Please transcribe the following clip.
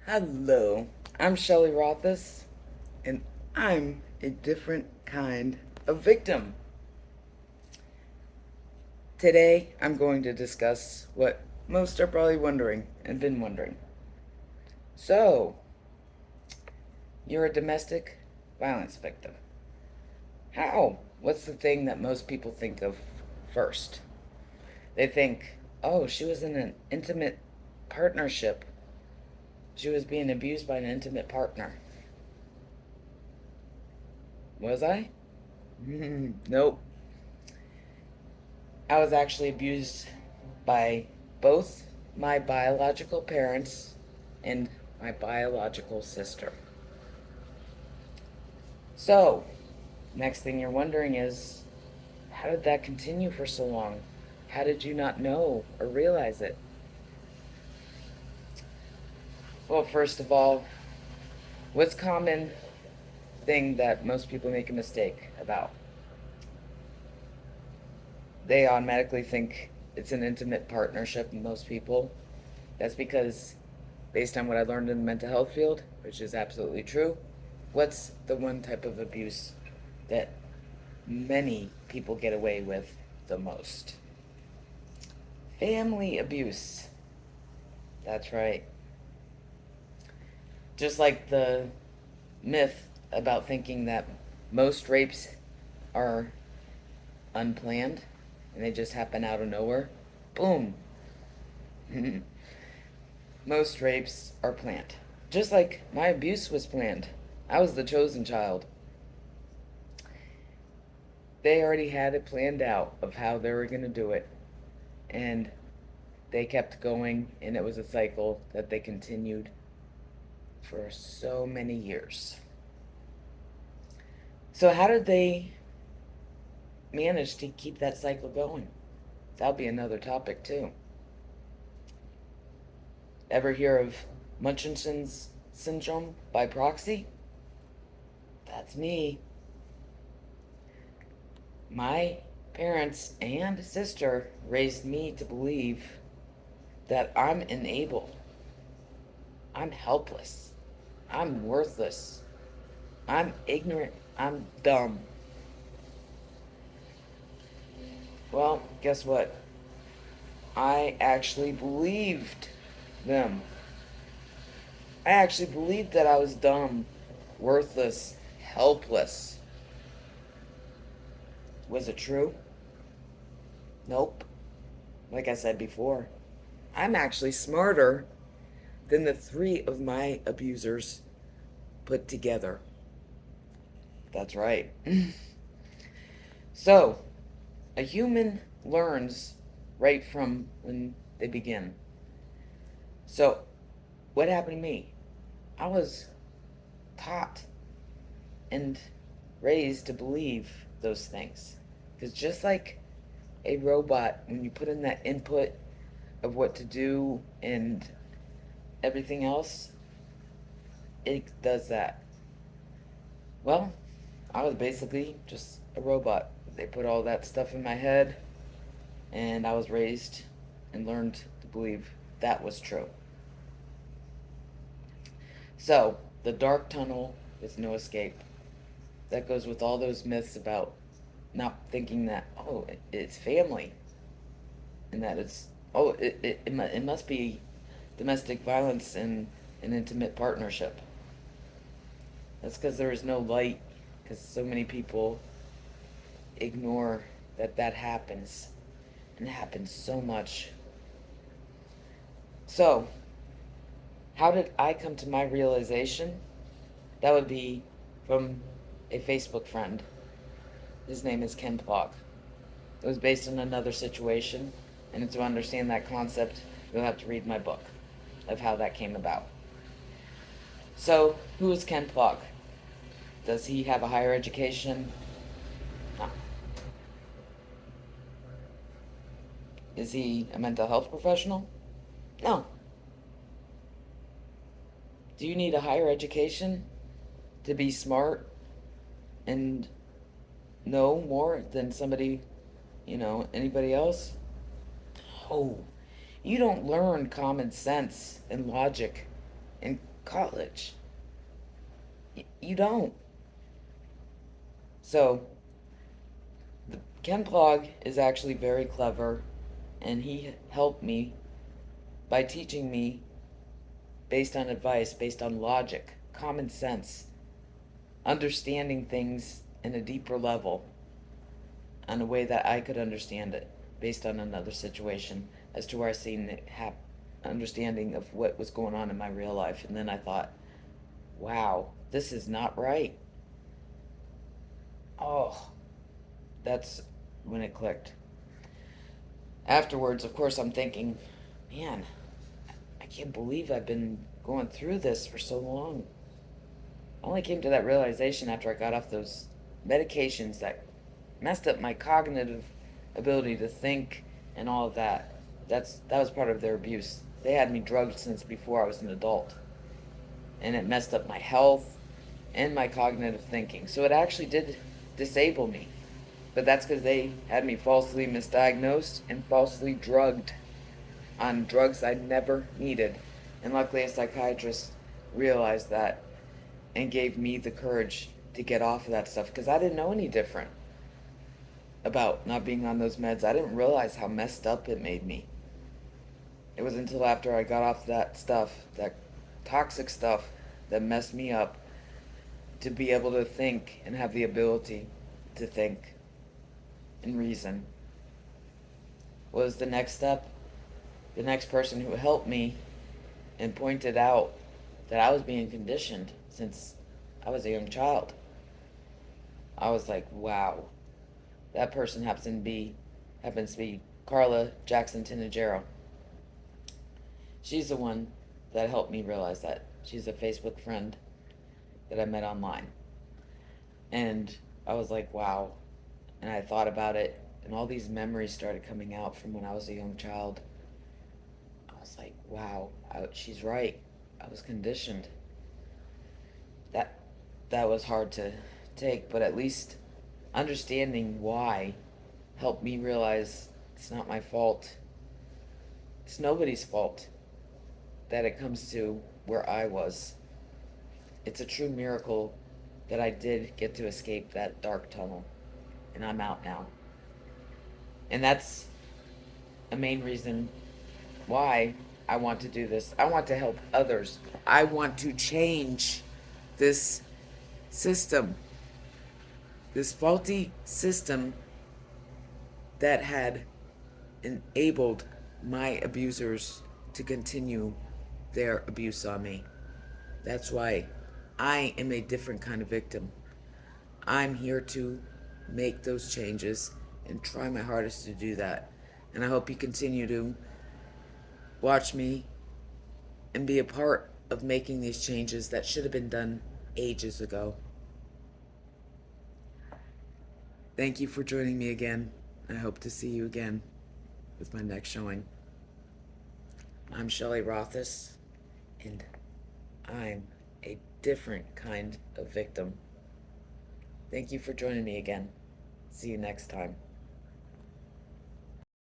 Hello, I'm Shelley Rothus, and I'm a different kind of victim. Today, I'm going to discuss what most are probably wondering and been wondering. So, you're a domestic violence victim. How? What's the thing that most people think of first? They think, oh, she was in an intimate partnership. She was being abused by an intimate partner. Was I? Nope. I was actually abused by both my biological parents and my biological sister. So, next thing you're wondering is, how did that continue for so long? How did you not know or realize it? Well, first of all, what's common thing that most people make a mistake about? They automatically think it's an intimate partnership, most people. That's because, based on what I learned in the mental health field, which is absolutely true, what's the one type of abuse that many people get away with the most? Family abuse. That's right. Just like the myth about thinking that most rapes are unplanned and they just happen out of nowhere. Boom. Most rapes are planned. Just like my abuse was planned. I was the chosen child. They already had it planned out of how they were going to do it. And they kept going, and it was a cycle that they continued for so many years. So, how did they manage to keep that cycle going? That'll be another topic, too. Ever hear of Munchausen's syndrome by proxy? That's me. My parents and sister raised me to believe that I'm unable, I'm helpless, I'm worthless, I'm ignorant, I'm dumb. Well, guess what? I actually believed them. I actually believed that I was dumb, worthless, helpless. Was it true? Nope. Like I said before, I'm actually smarter than the three of my abusers put together. That's right. So, a human learns right from when they begin. So, what happened to me? I was taught and raised to believe those things. Because just like a robot, when you put in that input of what to do and everything else, it does that. Well, I was basically just a robot. They put all that stuff in my head, and I was raised and learned to believe that was true. So, the dark tunnel with no escape. That goes with all those myths about not thinking that, oh, it's family, and that it's, oh, it must be domestic violence in an intimate partnership. That's because there is no light, because so many people ignore that that happens, and it happens so much. So, how did I come to my realization? That would be from a Facebook friend. His name is Ken Block. It was based on another situation, and to understand that concept, you'll have to read my book of how that came about. So, who is Ken Block? Does he have a higher education? No. Is he a mental health professional? No. Do you need a higher education to be smart and know more than somebody, anybody else? No. You don't learn common sense and logic and college. You don't. So, Ken Plog is actually very clever, and he helped me by teaching me based on advice, based on logic, common sense, understanding things in a deeper level, on a way that I could understand it, based on another situation, as to where I seen it understanding of what was going on in my real life. And then I thought, wow, this is not right. Oh, that's when it clicked. Afterwards, of course, I'm thinking, man, I can't believe I've been going through this for so long. I only came to that realization after I got off those medications that messed up my cognitive ability to think and all of that. That was part of their abuse. They had me drugged since before I was an adult, and it messed up my health and my cognitive thinking. So it actually did disable me. But that's because they had me falsely misdiagnosed and falsely drugged on drugs I never needed. And luckily, a psychiatrist realized that and gave me the courage to get off of that stuff because I didn't know any different about not being on those meds. I didn't realize how messed up it made me. It was until after I got off that stuff, that toxic stuff that messed me up, to be able to think and have the ability to think and reason. What was the next step? The next person who helped me and pointed out that I was being conditioned since I was a young child. I was like, wow. That person happens to be Carla Jackson Tinajero. She's the one that helped me realize that. She's a Facebook friend that I met online. And I was like, wow. And I thought about it, and all these memories started coming out from when I was a young child. I was like, wow, she's right. I was conditioned. That that was hard to take, but at least understanding why helped me realize it's not my fault. It's nobody's fault that it comes to where I was. It's a true miracle that I did get to escape that dark tunnel, and I'm out now. And that's a main reason why I want to do this. I want to help others. I want to change this system, this faulty system that had enabled my abusers to continue their abuse on me. That's why I am a different kind of victim. I'm here to make those changes and try my hardest to do that. And I hope you continue to watch me and be a part of making these changes that should have been done ages ago. Thank you for joining me again. I hope to see you again with my next showing. I'm Shelley Rothus, and I'm a different kind of victim. Thank you for joining me again. See you next time.